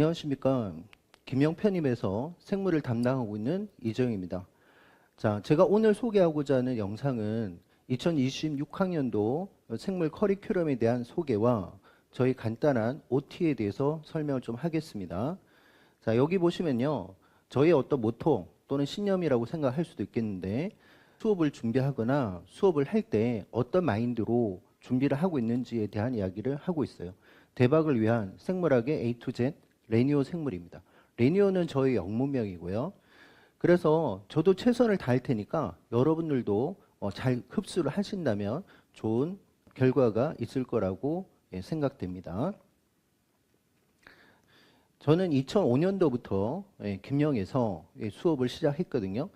안녕하십니까. 김영편입에서 생물을 담당하고 있는 이정입니다. 자, 제가 오늘 소개하고자 하는 영상은 2026학년도 생물 커리큘럼에 대한 소개와 저희 간단한 OT에 대해서 설명을 좀 하겠습니다. 자, 여기 보시면요. 저의 어떤 모토 또는 신념이라고 생각할 수도 있겠는데 수업을 준비하거나 수업을 할 때 어떤 마인드로 준비를 하고 있는지에 대한 이야기를 하고 있어요. 대박을 위한 생물학의 A to Z 레니오 생물입니다. 레니오는 저의 영문명이고요. 그래서 저도 최선을 다할 테니까 여러분들도 잘 흡수를 하신다면 좋은 결과가 있을 거라고 생각됩니다. 저는 2005년도부터 김영에서 수업을 시작했거든요.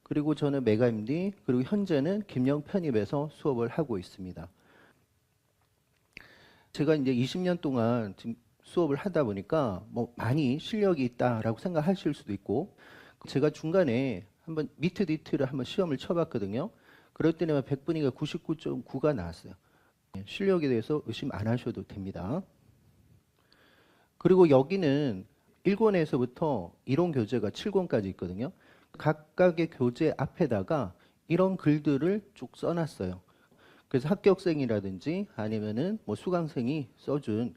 그리고 저는 메가MD 그리고 현재는 김영 편입에서 수업을 하고 있습니다. 제가 이제 20년 동안 지금 수업을 하다 보니까 뭐 많이 실력이 있다라고 생각하실 수도 있고, 제가 중간에 한번 미트 디트를 한번 시험을 쳐봤거든요. 그럴 때는 100분위가 99.9가 나왔어요. 실력에 대해서 의심 안 하셔도 됩니다. 그리고 여기는 1권에서부터 이론 교재가 7권까지 있거든요. 각각의 교재 앞에다가 이런 글들을 쭉 써놨어요. 그래서 합격생이라든지 아니면은 뭐 수강생이 써준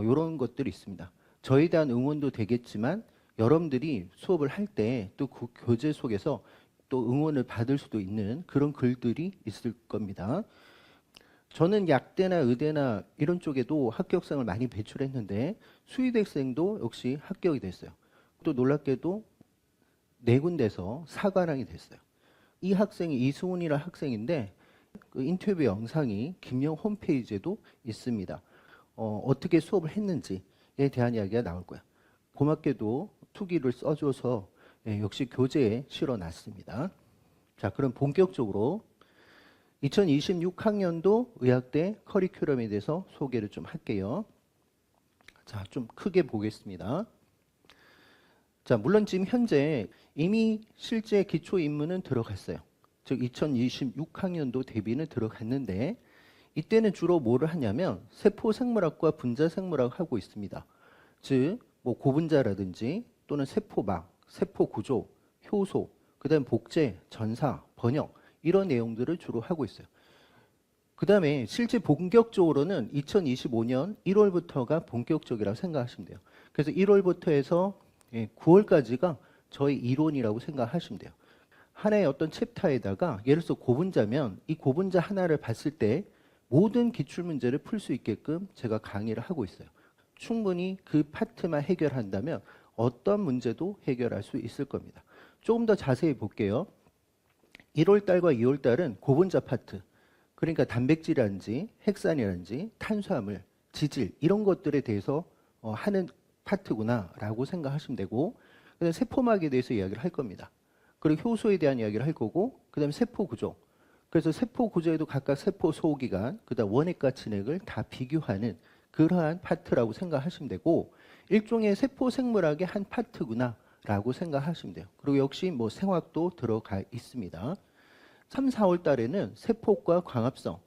이런 것들이 있습니다. 저에 대한 응원도 되겠지만 여러분들이 수업을 할 때 또 그 교재 속에서 또 응원을 받을 수도 있는 그런 글들이 있을 겁니다. 저는 약대나 의대나 이런 쪽에도 합격생을 많이 배출했는데 수의대생도 역시 합격이 됐어요. 또 놀랍게도 4군데서 사관왕이 됐어요. 이 학생이 이승훈이라는 학생인데 그 인터뷰 영상이 김영 홈페이지에도 있습니다. 어떻게 수업을 했는지에 대한 이야기가 나올 거예요. 고맙게도 투기를 써줘서 역시 교재에 실어놨습니다. 자, 그럼 본격적으로 2026학년도 의학대 커리큘럼에 대해서 소개를 좀 할게요. 자, 좀 크게 보겠습니다. 자, 물론 지금 현재 이미 실제 기초 입문은 들어갔어요. 즉 2026학년도 대비는 들어갔는데 이때는 주로 뭐를 하냐면 세포생물학과 분자생물학 하고 있습니다. 즉 뭐 고분자라든지 또는 세포막, 세포구조, 효소, 그 다음 복제, 전사, 번역 이런 내용들을 주로 하고 있어요. 그 다음에 실제 본격적으로는 2025년 1월부터가 본격적이라고 생각하시면 돼요. 그래서 1월부터 해서 9월까지가 저희 이론이라고 생각하시면 돼요. 하나의 어떤 챕터에다가 예를 들어서 고분자면 이 고분자 하나를 봤을 때 모든 기출문제를 풀 수 있게끔 제가 강의를 하고 있어요. 충분히 그 파트만 해결한다면 어떤 문제도 해결할 수 있을 겁니다. 조금 더 자세히 볼게요. 1월달과 2월달은 고분자 파트, 그러니까 단백질이라든지 핵산이라든지 탄수화물, 지질 이런 것들에 대해서 하는 파트구나라고 생각하시면 되고, 그다음에 세포막에 대해서 이야기를 할 겁니다. 그리고 효소에 대한 이야기를 할 거고, 그다음에 세포 구조. 그래서 세포 구조에도 각각 세포 소기관, 그다음 원액과 진액을 다 비교하는 그러한 파트라고 생각하시면 되고, 일종의 세포 생물학의 한 파트구나라고 생각하시면 돼요. 그리고 역시 뭐 생화학도 들어가 있습니다. 3, 4월 달에는 세포과 광합성,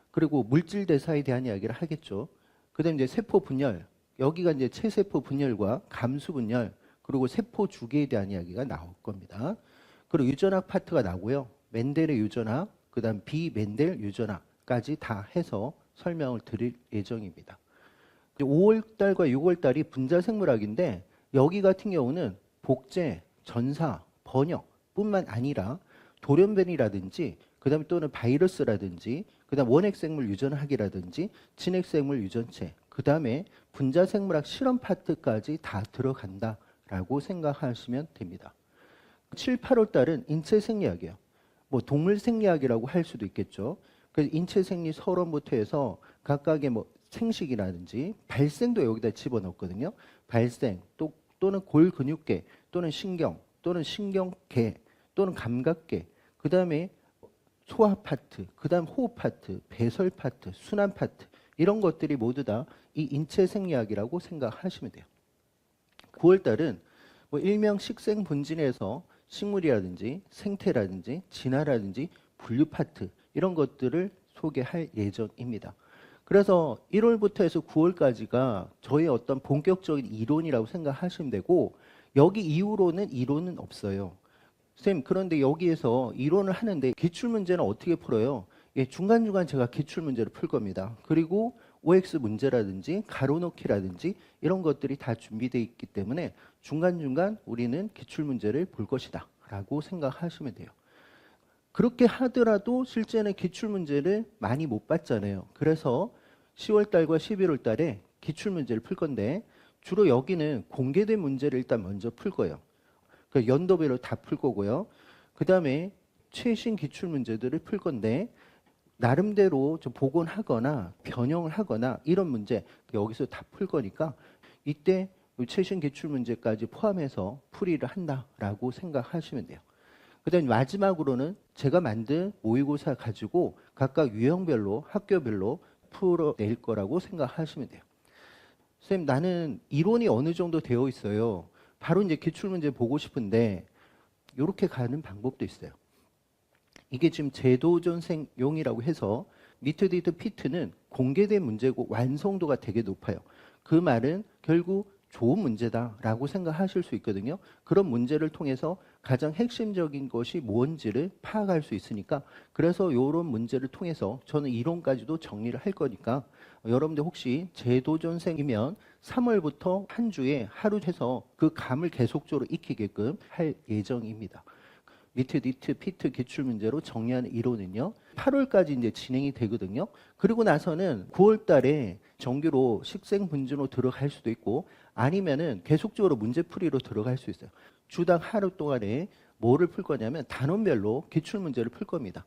그리고 물질 대사에 대한 이야기를 하겠죠. 그다음에 이제 세포 분열, 여기가 이제 체세포 분열과 감수 분열, 그리고 세포 주기에 대한 이야기가 나올 겁니다. 그리고 유전학 파트가 나고요. 멘델의 유전학, 그다음 비멘델 유전학까지 다 해서 설명을 드릴 예정입니다. 5월 달과 6월 달이 분자 생물학인데 여기 같은 경우는 복제, 전사, 번역뿐만 아니라 돌연변이라든지 그다음에 또는 바이러스라든지 그다음 원핵생물 유전학이라든지 진핵생물 유전체, 그다음에 분자생물학 실험 파트까지 다 들어간다라고 생각하시면 됩니다. 7, 8월 달은 인체생리학이에요. 뭐 동물생리학이라고 할 수도 있겠죠. 그래서 인체생리 서론부터 해서 각각의 뭐 생식이라든지 발생도 여기다 집어넣거든요. 발생 또는 골근육계 또는 신경 또는 신경계 또는 감각계, 그 다음에 소화 파트, 그 다음 호흡 파트, 배설 파트, 순환 파트 이런 것들이 모두 다 이 인체생리학이라고 생각하시면 돼요. 9월 달은 뭐 일명 식생분진에서 식물이라든지 생태라든지 진화라든지 분류 파트 이런 것들을 소개할 예정입니다. 그래서 1월부터 해서 9월까지가 저의 어떤 본격적인 이론이라고 생각하시면 되고 여기 이후로는 이론은 없어요. 쌤, 그런데 여기에서 이론을 하는데 기출문제는 어떻게 풀어요? 예, 중간중간 제가 기출문제를 풀 겁니다. 그리고 OX 문제라든지 가로놓기라든지 이런 것들이 다 준비되어 있기 때문에 중간중간 우리는 기출문제를 볼 것이다 라고 생각하시면 돼요. 그렇게 하더라도 실제는 기출문제를 많이 못 봤잖아요. 그래서 10월 달과 11월 달에 기출문제를 풀 건데 주로 여기는 공개된 문제를 일단 먼저 풀 거예요. 그 연도별로 다 풀 거고요. 그 다음에 최신 기출문제들을 풀 건데 나름대로 좀 복원하거나 변형을 하거나 이런 문제 여기서 다 풀 거니까 이때 최신 기출문제까지 포함해서 풀이를 한다라고 생각하시면 돼요. 그다음 마지막으로는 제가 만든 모의고사 가지고 각각 유형별로 학교별로 풀어낼 거라고 생각하시면 돼요. 선생님, 나는 이론이 어느 정도 되어 있어요. 바로 이제 기출문제 보고 싶은데 이렇게 가는 방법도 있어요. 이게 지금 재도전생용이라고 해서 미트디트 피트는 공개된 문제고 완성도가 되게 높아요. 그 말은 결국 좋은 문제다라고 생각하실 수 있거든요. 그런 문제를 통해서 가장 핵심적인 것이 뭔지를 파악할 수 있으니까 그래서 이런 문제를 통해서 저는 이론까지도 정리를 할 거니까 여러분들 혹시 재도전생이면 3월부터 한 주에 하루 해서 그 감을 계속적으로 익히게끔 할 예정입니다. 미트, 피트 기출문제로 정리하는 이론은요. 8월까지 이제 진행이 되거든요. 그리고 나서는 9월 달에 정규로 식생분진으로 들어갈 수도 있고 아니면은 계속적으로 문제풀이로 들어갈 수 있어요. 주당 하루 동안에 뭐를 풀 거냐면 단원별로 기출문제를 풀 겁니다.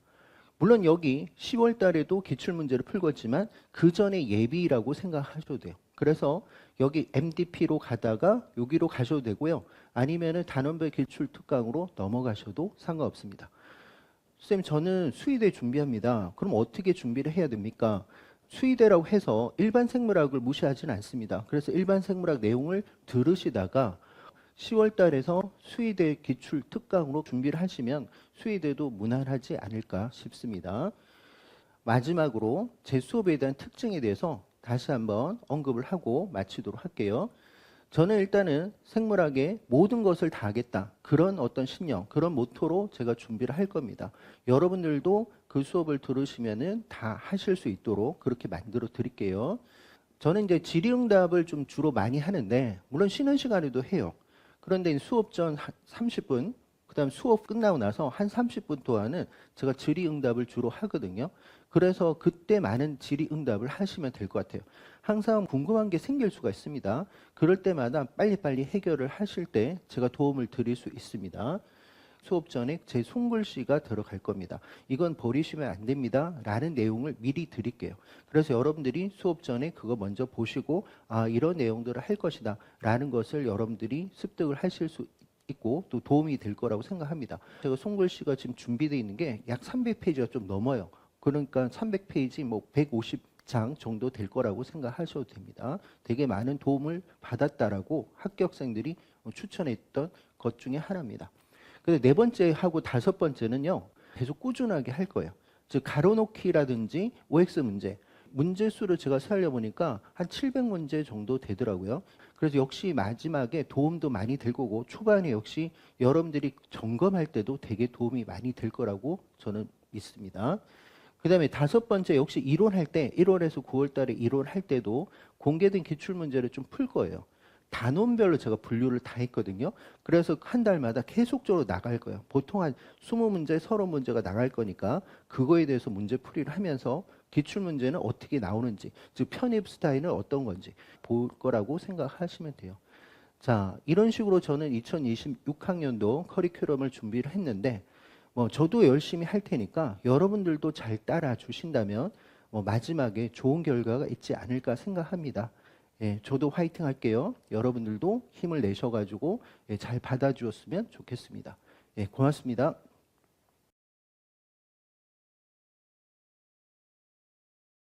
물론 여기 10월 달에도 기출문제를 풀겠지만 그 전에 예비라고 생각하셔도 돼요. 그래서 여기 MDP로 가다가 여기로 가셔도 되고요. 아니면은 단원별 기출 특강으로 넘어가셔도 상관없습니다. 쌤, 저는 수의대 준비합니다. 그럼 어떻게 준비를 해야 됩니까? 수의대라고 해서 일반 생물학을 무시하지는 않습니다. 그래서 일반 생물학 내용을 들으시다가 10월 달에서 수의대 기출 특강으로 준비를 하시면 수의대도 무난하지 않을까 싶습니다. 마지막으로 제 수업에 대한 특징에 대해서 다시 한번 언급을 하고 마치도록 할게요. 저는 일단은 생물학의 모든 것을 다 하겠다. 그런 어떤 신념, 그런 모토로 제가 준비를 할 겁니다. 여러분들도 그 수업을 들으시면은 다 하실 수 있도록 그렇게 만들어 드릴게요. 저는 이제 질의응답을 좀 주로 많이 하는데, 물론 쉬는 시간에도 해요. 그런데 수업 전 30분, 그 다음 수업 끝나고 나서 한 30분 동안은 제가 질의응답을 주로 하거든요. 그래서 그때 많은 질의응답을 하시면 될 것 같아요. 항상 궁금한 게 생길 수가 있습니다. 그럴 때마다 빨리빨리 해결을 하실 때 제가 도움을 드릴 수 있습니다. 수업 전에 제 손글씨가 들어갈 겁니다. 이건 버리시면 안 됩니다. 라는 내용을 미리 드릴게요. 그래서 여러분들이 수업 전에 그거 먼저 보시고 이런 내용들을 할 것이다. 라는 것을 여러분들이 습득을 하실 수 있고 또 도움이 될 거라고 생각합니다. 제가 손글씨가 지금 준비되어 있는 게 약 300페이지가 좀 넘어요. 그러니까 300페이지, 뭐 150장 정도 될 거라고 생각하셔도 됩니다. 되게 많은 도움을 받았다라고 합격생들이 추천했던 것 중에 하나입니다. 근데 네 번째 하고 다섯 번째는요, 계속 꾸준하게 할 거예요. 즉, 가로놓기라든지 OX 문제 수를 제가 살려보니까 한 700문제 정도 되더라고요. 그래서 역시 마지막에 도움도 많이 될 거고, 초반에 역시 여러분들이 점검할 때도 되게 도움이 많이 될 거라고 저는 믿습니다. 그 다음에 다섯 번째, 역시 이론할 때, 1월에서 9월 달에 이론할 때도 공개된 기출문제를 좀 풀 거예요. 단원별로 제가 분류를 다 했거든요. 그래서 한 달마다 계속적으로 나갈 거예요. 보통 한 20문제, 30문제가 나갈 거니까 그거에 대해서 문제풀이를 하면서 기출문제는 어떻게 나오는지, 즉 편입 스타일은 어떤 건지 볼 거라고 생각하시면 돼요. 자, 이런 식으로 저는 2026학년도 커리큘럼을 준비를 했는데 저도 열심히 할 테니까 여러분들도 잘 따라 주신다면 마지막에 좋은 결과가 있지 않을까 생각합니다. 예, 저도 화이팅 할게요. 여러분들도 힘을 내셔가지고 잘 받아주었으면 좋겠습니다. 예, 고맙습니다.